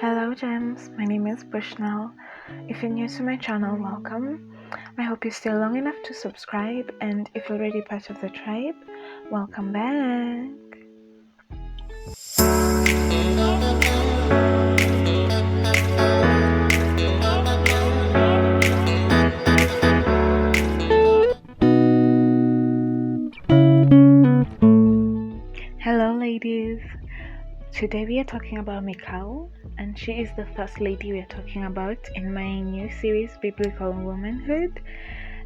Hello gems, my name is Bushnell. If you're new to my channel, welcome. I hope you stay long enough to subscribe, and if you're already part of the tribe, welcome back. Hello ladies. Today we are talking about Michal, and she is the first lady we are talking about in my new series, Biblical Womanhood.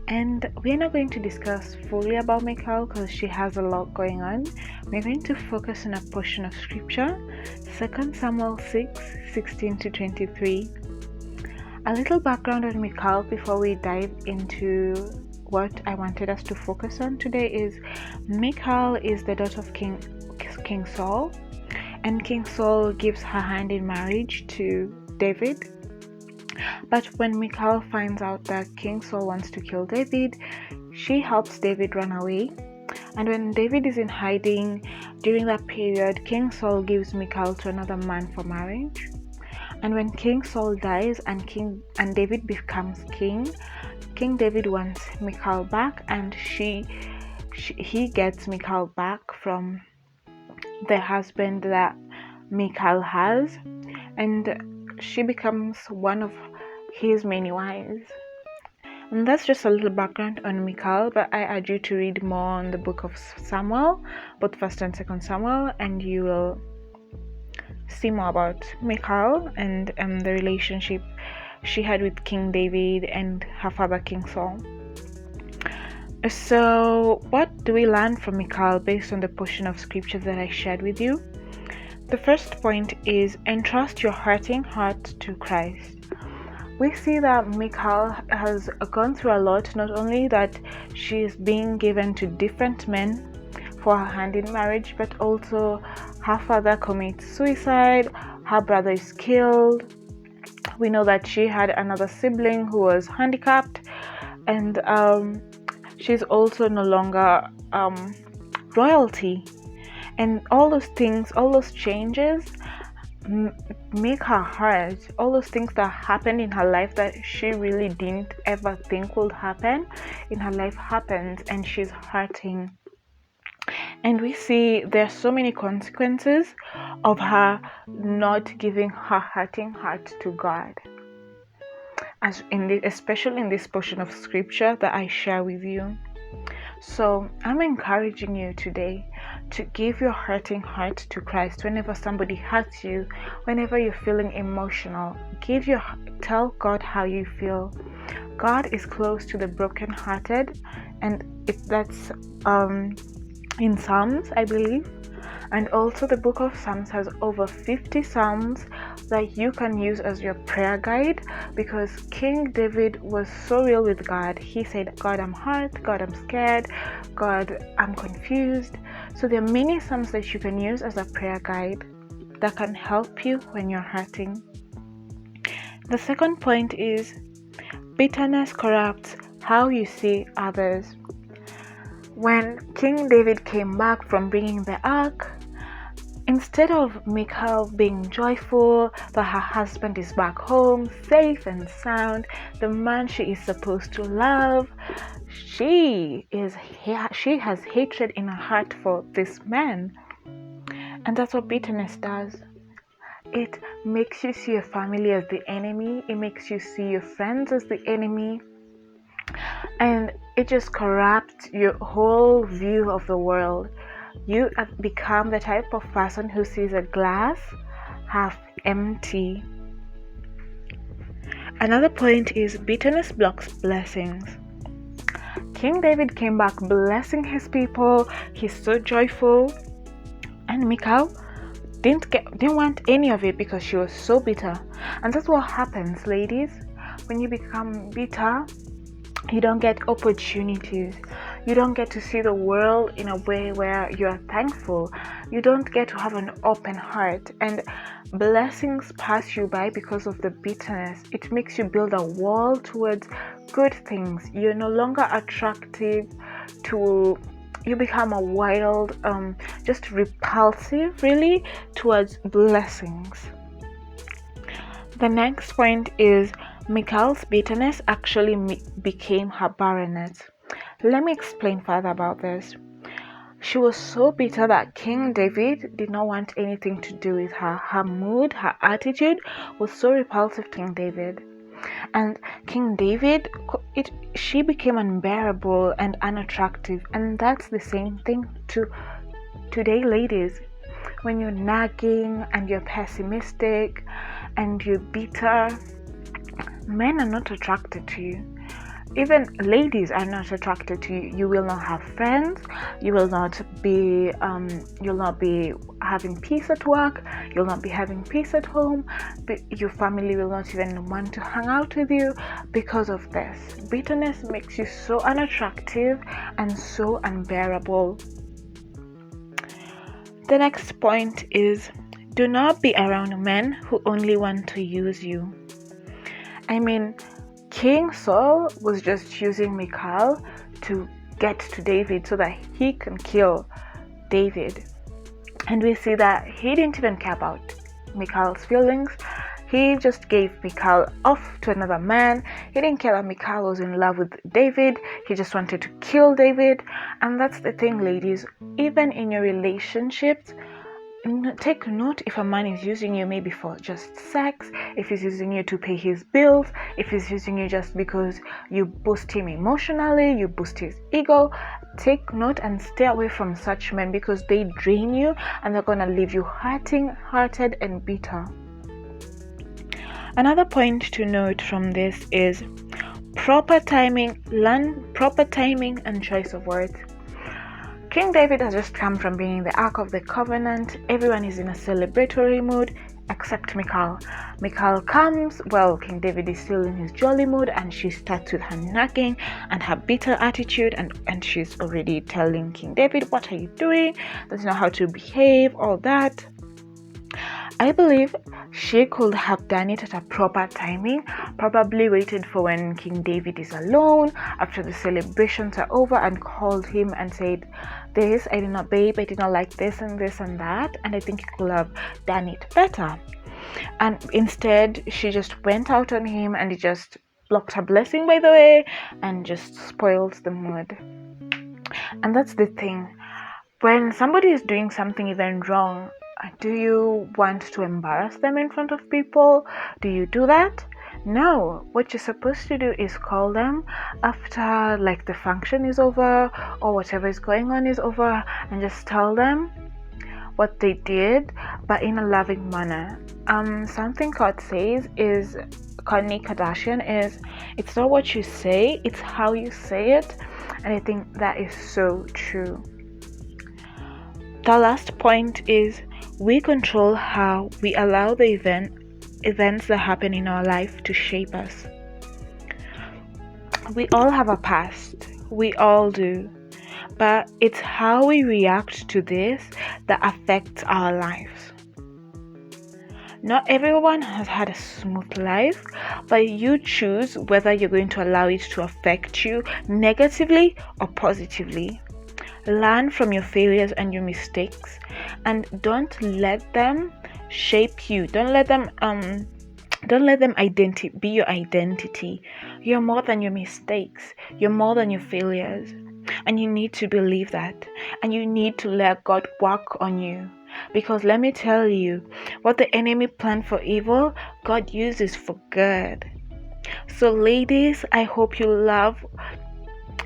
And we're not going to discuss fully about Michal because she has a lot going on. We're going to focus on a portion of scripture, 2 Samuel 6:16 to 23. A little background on Michal before we dive into what I wanted us to focus on today is Michal is the daughter of King Saul. And King Saul gives her hand in marriage to David. But when Michal finds out that King Saul wants to kill David, she helps David run away. And when David is in hiding, during that period, King Saul gives Michal to another man for marriage. And when King Saul dies and David becomes king, King David wants Michal back, and he gets Michal back from the husband that Michal has, and she becomes one of his many wives. And that's just a little background on Michal, but I urge you to read more on the book of Samuel, both 1st and 2nd Samuel, and you will see more about Michal and the relationship she had with King David and her father King Saul. So what do we learn from Michal based on the portion of scripture that I shared with you? The first point is entrust your hurting heart to Christ. We see that Michal has gone through a lot, not only that she is being given to different men for her hand in marriage, but also her father commits suicide, her brother is killed. We know that she had another sibling who was handicapped, and she's also no longer royalty. And all those things, all those changes make her hurt. All those things that happened in her life that she really didn't ever think would happen in her life happens, and she's hurting. And we see there's so many consequences of her not giving her hurting heart to God, especially in this portion of scripture that I share with you. So I'm encouraging you today to give your hurting heart to Christ. Whenever somebody hurts you, whenever you're feeling emotional, tell God how you feel. God is close to the brokenhearted, and that's in Psalms, I believe. And also the book of Psalms has over 50 Psalms that you can use as your prayer guide, because King David was so real with God. He said, God, I'm hurt. God, I'm scared. God, I'm confused. So there are many Psalms that you can use as a prayer guide that can help you when you're hurting. The second point is bitterness corrupts how you see others. When King David came back from bringing the ark, instead of Michal being joyful that her husband is back home, safe and sound, the man she is supposed to love, she has hatred in her heart for this man. And that's what bitterness does. It makes you see your family as the enemy. It makes you see your friends as the enemy. And it just corrupts your whole view of the world. You have become the type of person who sees a glass half empty. Another point is bitterness blocks blessings. King David came back blessing his people. He's so joyful. And Michal didn't want any of it because she was so bitter. And that's what happens, ladies. When you become bitter, you don't get opportunities. You don't get to see the world in a way where you are thankful. You don't get to have an open heart, and blessings pass you by because of the bitterness. It makes you build a wall towards good things. You're no longer attractive to, you become a wild, just repulsive really towards blessings. The next point is Michal's bitterness actually became her barrenness. Let me explain further about this. She was so bitter that King David did not want anything to do with her. Her mood, her attitude was so repulsive to King David. And King David, she became unbearable and unattractive. And that's the same thing to today, ladies. When you're nagging and you're pessimistic and you're bitter, men are not attracted to you. Even ladies are not attracted to you. You will not have friends. You will not be you'll not be having peace at work. You'll not be having peace at home. Your family will not even want to hang out with you because of this. Bitterness makes you so unattractive and so unbearable. The next point is, do not be around men who only want to use you. I mean, King Saul was just using Michal to get to David so that he can kill David. And we see that he didn't even care about Michal's feelings. He just gave Michal off to another man. He didn't care that Michal was in love with David. He just wanted to kill David. And that's the thing, ladies. Even in your relationships, take note if a man is using you maybe for just sex, if he's using you to pay his bills, if he's using you just because you boost him emotionally, you boost his ego. Take note and stay away from such men because they drain you and they're going to leave you hurted and bitter. Another point to note from this is proper timing. Learn proper timing and choice of words. King David has just come from being in the Ark of the Covenant. Everyone is in a celebratory mood except Michal. Michal comes, King David is still in his jolly mood, and she starts with her nagging and her bitter attitude, and she's already telling King David, what are you doing? Doesn't know how to behave, all that. I believe she could have done it at a proper timing, probably waited for when King David is alone after the celebrations are over and called him and said, this, I did not, babe, I did not like this and this and that, and I think he could have done it better. And instead, she just went out on him and he just blocked her blessing, by the way, and just spoiled the mood. And that's the thing. When somebody is doing something even wrong, do you want to embarrass them in front of people? Do you do that? No. What you're supposed to do is call them after the function is over or whatever is going on is over, and just tell them what they did, but in a loving manner. Something Kourtney Kardashian is, it's not what you say, it's how you say it. And I think that is so true. The last point is, we control how we allow the events that happen in our life to shape us. We all have a past. We all do. But it's how we react to this that affects our lives. Not everyone has had a smooth life, but you choose whether you're going to allow it to affect you negatively or positively. Learn from your failures and your mistakes, and don't let them shape you. Don't let them be your identity. You're more than your mistakes. You're more than your failures, and you need to believe that. And you need to let God work on you, because let me tell you, what the enemy planned for evil, God uses for good. So, ladies, I hope you love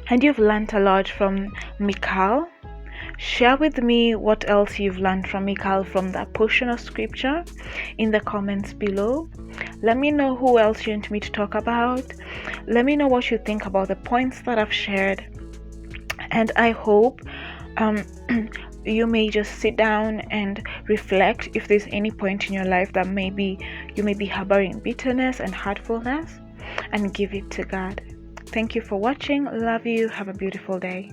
and you've learned a lot from Michal. Share with me what else you've learned from Michal from that portion of scripture in the comments below. Let me know who else you want me to talk about. Let me know what you think about the points that I've shared. And I hope you may just sit down and reflect if there's any point in your life that maybe you may be harboring bitterness and hurtfulness, and give it to God. Thank you for watching. Love you. Have a beautiful day.